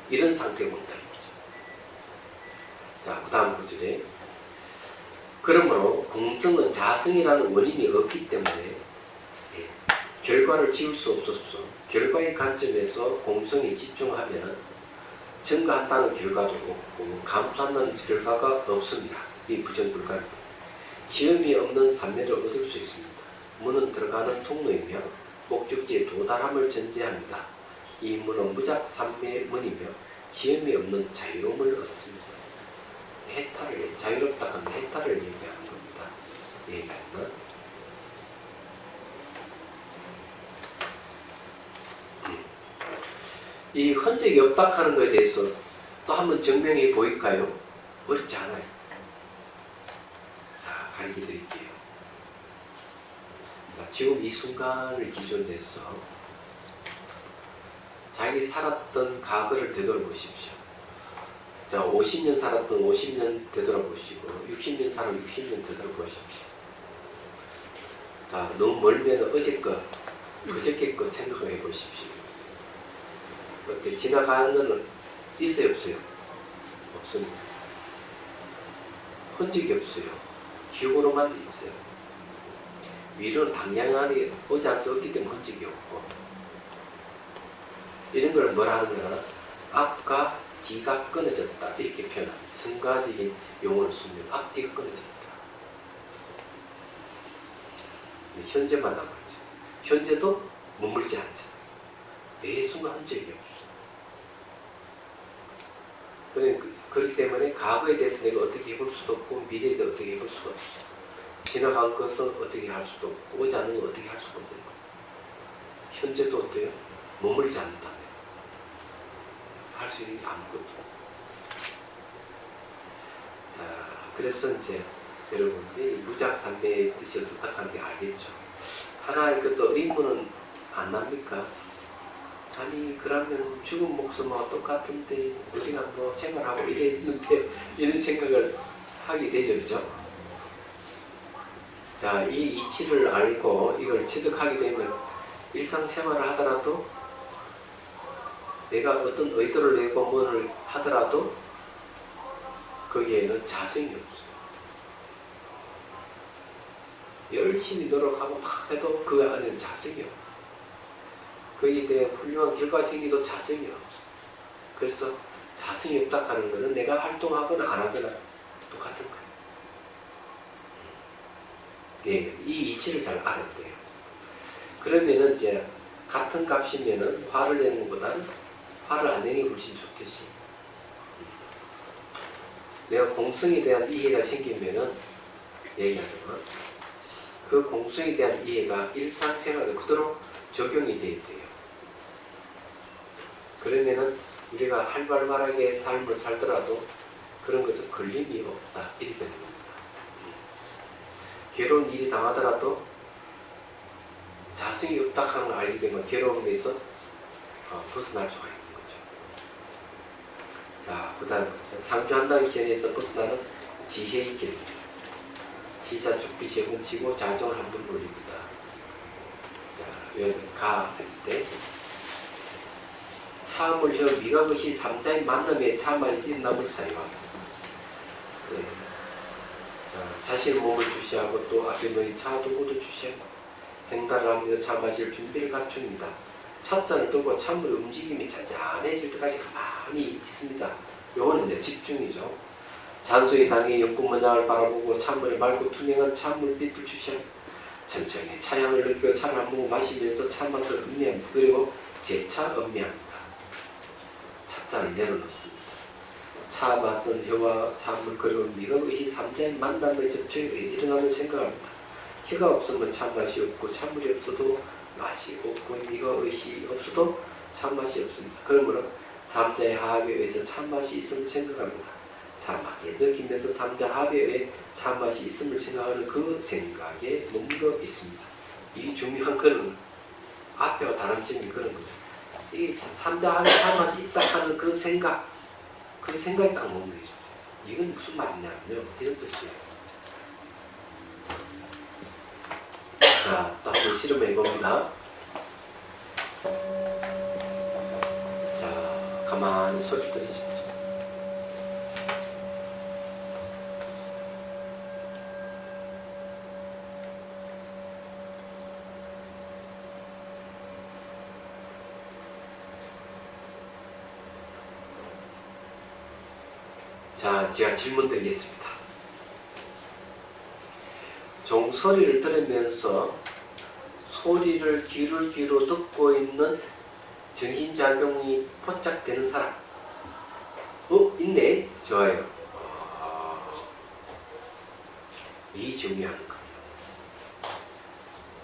이런 상태가 온다 이거죠. 자, 그 다음 구절에 그러므로 공성은 자성이라는 원인이 없기 때문에 결과를 지울 수 없어서 결과의 관점에서 공성에 집중하면 증가한다는 결과도 없고 감소한다는 결과가 없습니다. 이 부정불가입니다. 지음이 없는 삼매를 얻을 수 있습니다. 문은 들어가는 통로이며 목적지에 도달함을 전제합니다. 이 문은 무작 삼매의 문이며 지음이 없는 자유로움을 얻습니다. 해탈을 자유롭다 하면 해탈을 얘기하는 겁니다. 얘기하면 이 흔적이 없다 하는 것에 대해서 또 한번 증명해 보일까요? 어렵지 않아요. 자, 가르쳐 드릴게요. 자, 지금 이 순간을 기준으로 해서 자기 살았던 과거를 되돌아보십시오. 자, 50년 살았던 50년 되돌아보시고 60년 살았던 60년 되돌아보십시오. 자, 너무 멀면 어제 것, 그저께 것 생각해 보십시오. 어때? 지나가는 거는 있어요, 없어요? 없습니다. 흔적이 없어요. 기억으로만 있어요. 위로는 당연하게 오지 않을 수 없기 때문에 흔적이 없고 이런 걸 뭐라 하는 거야? 앞과 뒤가 끊어졌다. 이렇게 표현합니다. 승가적인 용어를 쓰면 앞뒤가 끊어졌다. 현재만 하고 있죠. 현재도 머물지 않죠. 매 순간 한 적이 없어. 그렇기 때문에 과거에 대해서 내가 어떻게 해볼 수도 없고 미래에 대해서 어떻게 해볼 수가 없어. 지나간 것은 어떻게 할 수도 없고 오지 않는 건 어떻게 할 수가 없는 거예요. 현재도 어때요? 머물지 않는다면 할 수 있는 게 아무것도 없어요. 자, 그래서 이제 여러분들이 무작산매의 뜻이 어떻다 하는 게 알겠죠. 하나의 것도 의문은 안 납니까? 아니 그러면 죽은 목숨하고 똑같은데 우리가 뭐 생활하고 이래 있는데 이런 생각을 하게 되죠. 그죠? 자, 이 이치를 알고 이걸 체득하게 되면 일상생활을 하더라도 내가 어떤 의도를 내고 뭐를 하더라도 거기에는 자성이 없어요. 열심히 노력하고 막 해도 그 안에는 자성이 없어요. 거기에 대해 훌륭한 결과가 생기도 자성이 없어. 그래서 자성이 없다 하는 것은 내가 활동하거나 안 하거나 똑같은 거예요. 네, 이 이치를 잘 알아야 돼요. 그러면은 이제 같은 값이면은 화를 내는 것보다는 화를 안 내는 게 훨씬 좋듯이 내가 공성에 대한 이해가 생기면은 얘기하자면 그 공성에 대한 이해가 일상생활에 그대로 적용이 돼야 돼요. 그러면은 우리가 활발하게 삶을 살더라도 그런 것은 걸림이 없다. 이렇게 됩니다. 괴로운 일이 당하더라도 자성이 없다 하는 걸 알게 되면 괴로움에서 벗어날 수가 있는 거죠. 자, 그 다음 상주한다는 견해에서 벗어나는 지혜의 길. 시자 죽비 세번치고 자정을 한 번 올립니다. 자, 여기 가 할 때 참을 혀 미각의시 삼자의 만남에 참아야지 남을 사이와 네. 자신의 몸을 주시하고 또 앞에 너희 차도구도 주시하고 행단을 하면서 차 마실 준비를 갖춥니다. 찻잔을 들고 찬물의 움직임이 잔잔해질 때까지 가만히 있습니다. 요거는 이제 집중이죠. 잔소에 당해 연꽃 모양을 바라보고 찬물에 맑고 투명한 찬물빛을 주시하고 천천히 차향을 느끼고 차를 한 모금 마시면서 찬맛을 음미합니다. 그리고 재차 음미합니다. 찻잔을 내려놓습니다. 차 맛은 혀와 찬물 그리고 미각의 삼자의 만남의 접촉에 일어나는 생각합니다. 혀가 없으면 찬맛이 없고 찬물이 없어도 맛이 없고 미각의 없어도 찬맛이 없습니다. 그러므로 삼자의 화합에 의해서 찬맛이 있음을 생각합니다. 찬맛을 느끼면서 삼자 합에 의해 찬맛이 있음을 생각하는 그 생각에 머물러 있습니다. 이 중요한 거는 앞에와 다른 점이 그런 거죠. 이 삼자 합에 찬맛이 있다 하는 그 생각이 딱 머물러 있죠. 이건 무슨 말이냐면요. 이런 뜻이에요. 자, 또 한번 실험해 봅니다. 자, 가만히 소리 들으십시오. 자, 제가 질문 드리겠습니다. 종소리를 들으면서 소리를 귀를 귀로 듣고 있는 정신작용이 포착되는 사람. 있네? 좋아요. 이 중요한 거예요.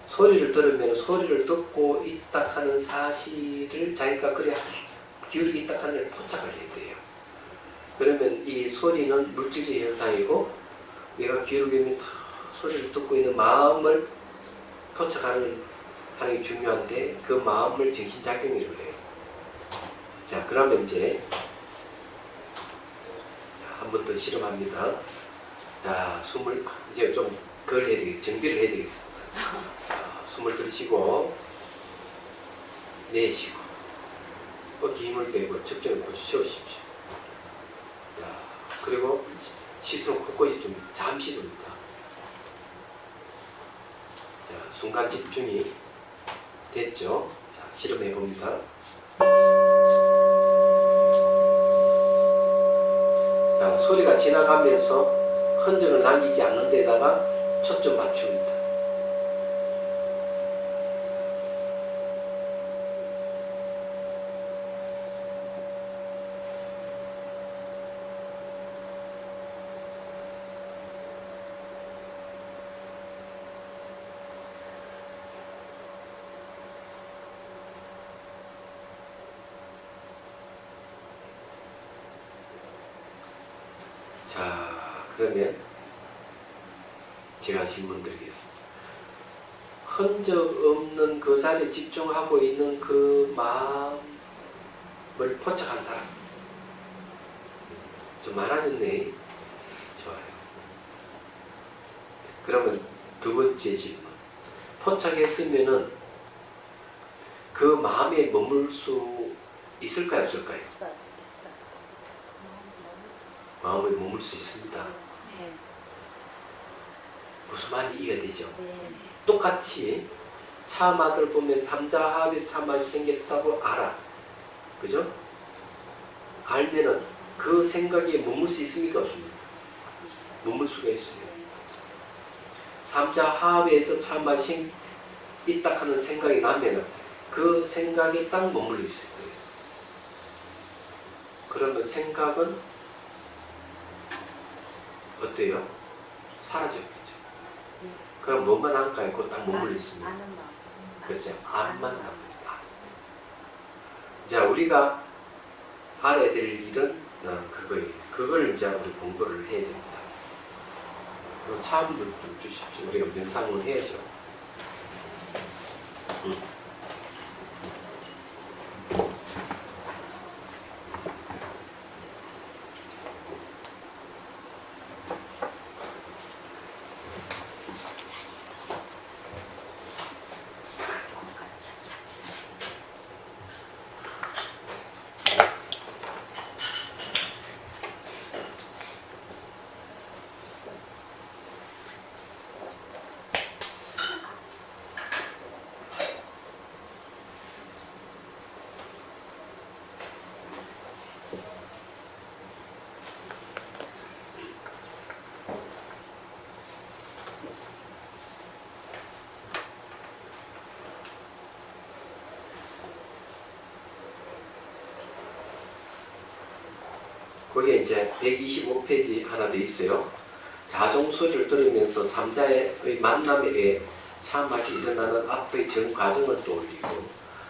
소리를 들으면 소리를 듣고 있다 하는 사실을 자기가 그래 귀를 있다 하는 걸 포착을 해야 돼요. 그러면 이 소리는 물질적 현상이고 내가 귀를 기울이면 소리를 듣고 있는 마음을 포착하는 게 중요한데 그 마음을 정신작용이라고 해요. 자, 그러면 이제 한 번 더 실험합니다. 자, 숨을 이제 좀 그걸 해야 되겠, 정비를 해야 되겠습니다. 자, 숨을 들이쉬고 내쉬고 힘을 빼고 적정을 고쳐주십시오. 그리고 시선을 곳곳이 좀 잠시 둡니다. 자, 순간 집중이 됐죠? 자, 실험해 봅니다. 자, 소리가 지나가면서 흔적을 남기지 않는 데다가 초점 맞춥니다. 자, 그러면 제가 질문 드리겠습니다. 흔적 없는 그 자리에 집중하고 있는 그 마음을 포착한 사람. 좀 많아졌네. 좋아요. 그러면 두 번째 질문. 포착했으면은 그 마음에 머물 수 있을까요, 없을까요? 마음에 머물 수 있습니다. 네. 무슨 말이 이해가 되죠? 네. 똑같이 차 맛을 보면 삼자합에서 차 맛이 생겼다고 알아. 그죠? 알면은 그 생각에 머물 수 있습니까? 없습니까? 머물 수가 있어요. 삼자합에서 차 맛이 있다 하는 생각이 나면은 그 생각에 딱 머물러 있어요. 그러면 생각은 어때요? 사라져버리죠. 그럼 뭐만 할까요? 그거 딱 머물러 있습니다. 그렇죠? 암만 남아있어요. 자, 우리가 알아야 될 일은 그거예요. 그걸 이제 우리 공부를 해야 됩니다. 차음을 좀 주십시오. 우리가 명상을 해야죠. 거기에 이제 125페이지 하나 더 있어요. 자종 소리를 들으면서 삼자의 만남에 의해 차맛이 일어나는 앞의 전 과정을 떠올리고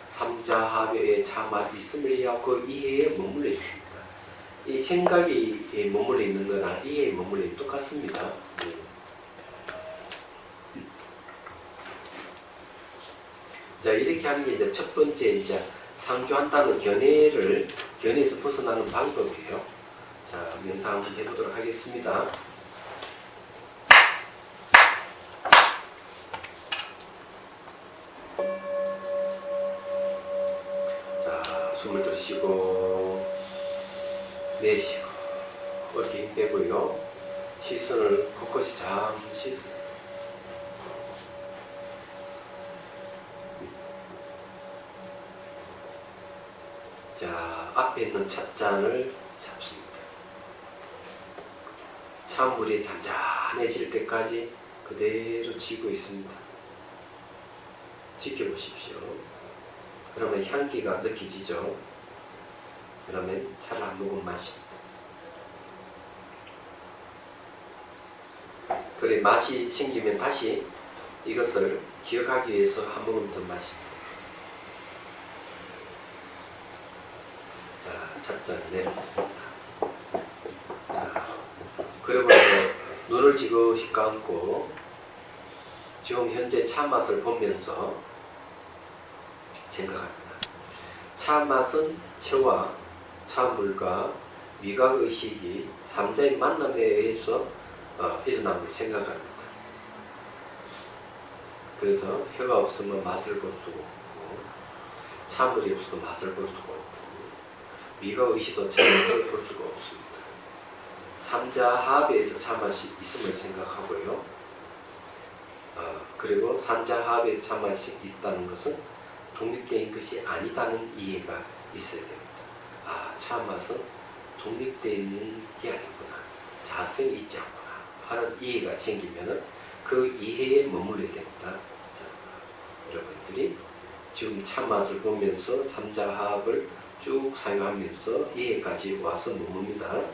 삼자합에 의해 차맛이 있음을 이해하고 그 이해에 머물러 있습니다. 이 생각이 머물러 있는 거나 이해에 머물러 있는 똑같습니다. 자, 이렇게 하는 게 이제 첫 번째 이제 상주한다는 견해에서 벗어나는 방법이에요. 자, 명상 한번 해보도록 하겠습니다. 자, 숨을 들이쉬고 내쉬고 어깨 힘 빼고요. 시선을 곳곳이 잠시 자, 앞에 있는 찻잔을 잡습니다. 찬물이 잔잔해질 때까지 그대로 쥐고 있습니다. 지켜보십시오. 그러면 향기가 느껴지죠? 그러면 차를 한 모금 마십니다. 그래, 맛이 생기면 다시 이것을 기억하기 위해서 한 모금 더 마십니다. 자, 찻잔을 내려놓습니다. 자, 그리고 이제 눈을 지그시 감고 지금 현재 차 맛을 보면서 생각합니다. 차 맛은 혀와 차물과 미각 의식이 삼자의 만남에 의해서 일어남을 생각합니다. 그래서 혀가 없으면 맛을 볼 수가 없고 차물이 없어도 맛을 볼 수가 없고 미각 의식도 차맛을 볼 수가 없습니다. 삼자합에서 차맛이 있음을 생각하고요. 그리고 삼자합에서 차맛이 있다는 것은 독립된 것이 아니다는 이해가 있어야 됩니다. 아, 차 맛은 독립되어 있는 게 아니구나. 자성이 있지 않구나 하는 이해가 생기면은 그 이해에 머물러야 됩니다. 자, 여러분들이 지금 차 맛을 보면서 삼자합을 쭉 사용하면서 이해까지 와서 머뭅니다.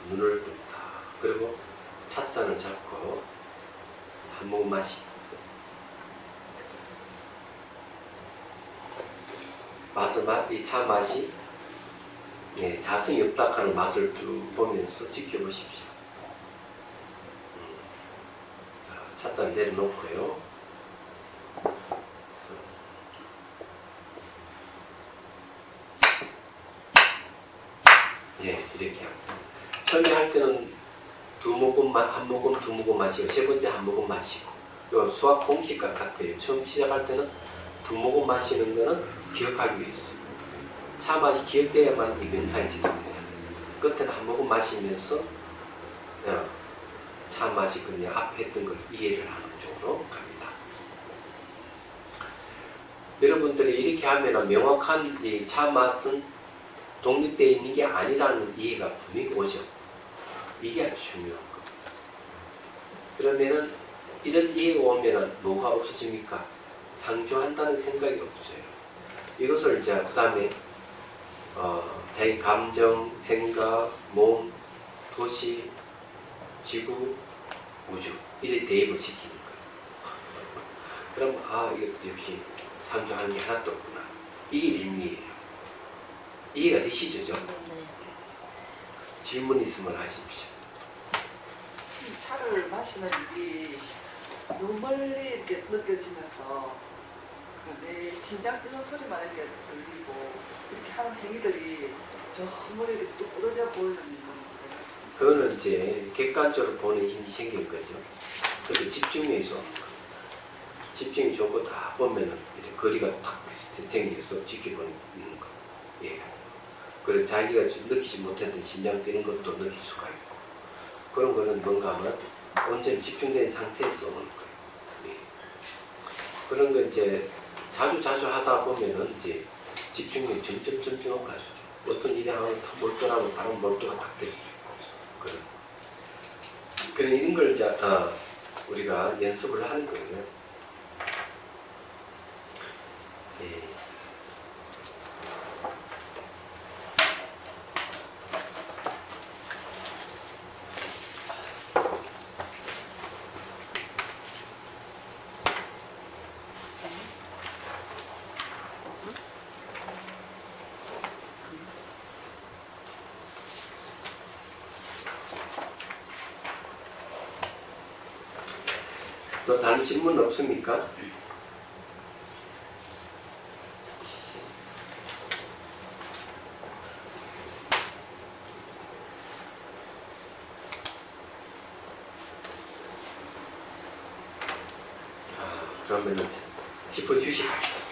눈을 뜬다. 그리고 찻잔을 잡고 한 모금 마시. 이 차 맛이 자성이 없다 하는 맛을 쭉 보면서 지켜보십시오. 찻잔 내려놓고요. 이렇게 합니다. 처음에 할 때는 한 모금, 두 모금 마시고, 세 번째 한 모금 마시고, 요 수학 공식과 같아요. 처음 시작할 때는 두 모금 마시는 거는 기억하기 위해서. 차 맛이 기억돼야만 이 명상이 지속되잖아요. 끝에는 한 모금 마시면서 차 맛이 그냥 앞에 했던 걸 이해를 하는 쪽으로 갑니다. 여러분들이 이렇게 하면 명확한 이 차 맛은 독립되어 있는 게 아니라는 이해가 분명히 오죠. 이게 아주 중요한 겁니다. 그러면은 이런 이해가 오면은 뭐가 없어집니까? 상주한다는 생각이 없어요. 이것을 이제 그 다음에 자기 감정, 생각, 몸, 도시, 지구, 우주 이래 대입을 시키는 거예요. 그럼 이거 역시 상주하는 게 하나도 없구나. 이게 일미예요. 이해가 되시죠? 네. 질문 있으면 하십시오. 차를 마시는 일이 너무 멀리 이렇게 느껴지면서 내 심장 뛰는 소리만 이렇게 들리고 이렇게 하는 행위들이 저 멀리 이렇게 뚝 떨어져 보이는 건 그거는 이제 객관적으로 보는 힘이 생긴 거죠. 그래서 집중력이 있어. 집중이 좋고 다 보면은 이렇게 거리가 탁 생겨서 지켜보는 거. 그래서 자기가 좀 느끼지 못했던 심장 뛰는 것도 느낄 수가 있고, 그런 거는 뭔가 하면 온전히 집중된 상태에서 오는 거예요. 그런 거 이제 자주 하다 보면은 이제 집중력이 점점 높아지죠. 어떤 일이 하면 다 몰두하면 바로 몰두가 딱 될 수 있고, 그런 이런 걸 이제 우리가 연습을 하는 거예요. 또 다른 질문 없습니까? 그러면은 10분 휴식하겠습니다.